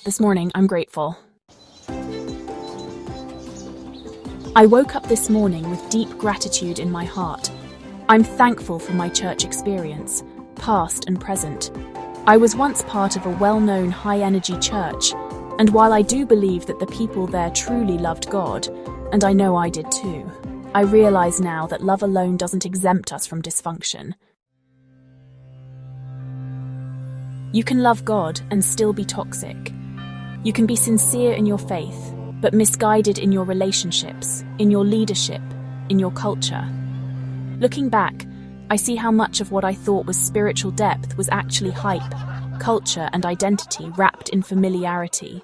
This morning, I'm grateful. I woke up this morning with deep gratitude in my heart. I'm thankful for my church experience, past and present. I was once part of a well-known high-energy church, and while I do believe that the people there truly loved God, and I know I did too, I realize now that love alone doesn't exempt us from dysfunction. You can love God and still be toxic. You can be sincere in your faith, but misguided in your relationships, in your leadership, in your culture. Looking back, I see how much of what I thought was spiritual depth was actually hype, culture, and identity wrapped in familiarity.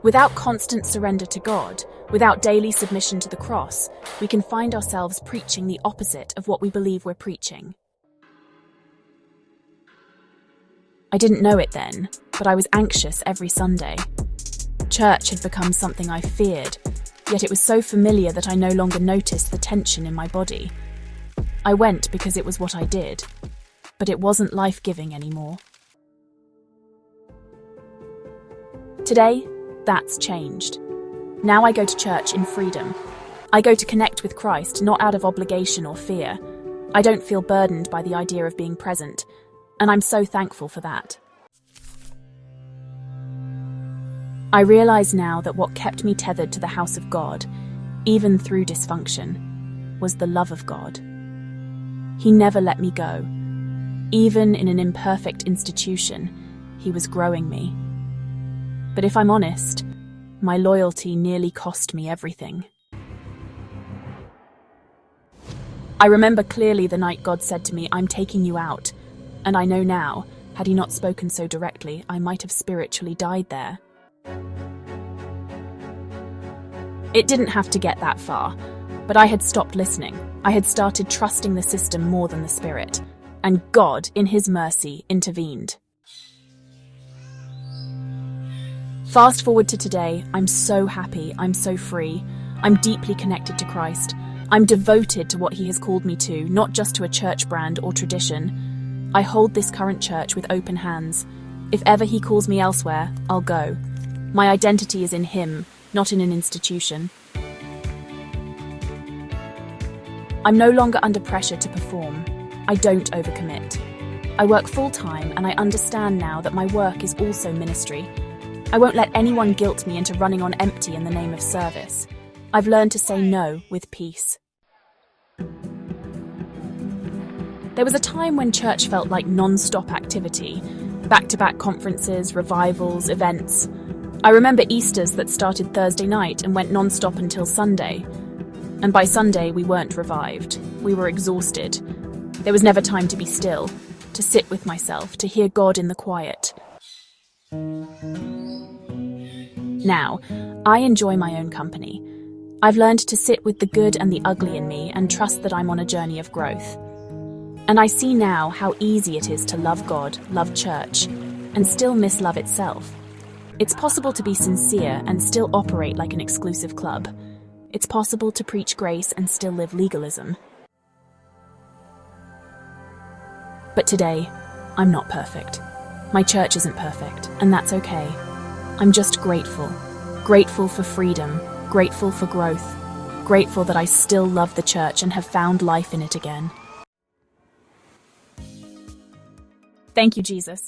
Without constant surrender to God, without daily submission to the cross, we can find ourselves preaching the opposite of what we believe we're preaching. I didn't know it then, but I was anxious every Sunday. Church had become something I feared, yet it was so familiar that I no longer noticed the tension in my body. I went because it was what I did, but it wasn't life-giving anymore. Today, that's changed. Now I go to church in freedom. I go to connect with Christ, not out of obligation or fear. I don't feel burdened by the idea of being present, and I'm so thankful for that. I realize now that what kept me tethered to the house of God, even through dysfunction, was the love of God. He never let me go. Even in an imperfect institution, He was growing me. But if I'm honest, my loyalty nearly cost me everything. I remember clearly the night God said to me, "I'm taking you out." And I know now, had He not spoken so directly, I might have spiritually died there. It didn't have to get that far, but I had stopped listening. I had started trusting the system more than the Spirit, and God, in His mercy, intervened. Fast forward to today, I'm so happy, I'm so free, I'm deeply connected to Christ. I'm devoted to what He has called me to, not just to a church brand or tradition. I hold this current church with open hands. If ever He calls me elsewhere, I'll go. My identity is in Him, not in an institution. I'm no longer under pressure to perform. I don't overcommit. I work full-time, and I understand now that my work is also ministry. I won't let anyone guilt me into running on empty in the name of service. I've learned to say no with peace. There was a time when church felt like non-stop activity, back-to-back conferences, revivals, events. I remember Easters that started Thursday night and went non-stop until Sunday. And by Sunday, we weren't revived. We were exhausted. There was never time to be still, to sit with myself, to hear God in the quiet. Now, I enjoy my own company. I've learned to sit with the good and the ugly in me and trust that I'm on a journey of growth. And I see now how easy it is to love God, love church, and still miss love itself. It's possible to be sincere and still operate like an exclusive club. It's possible to preach grace and still live legalism. But today, I'm not perfect. My church isn't perfect, and that's okay. I'm just grateful. Grateful for freedom, grateful for growth, grateful that I still love the church and have found life in it again. Thank you, Jesus.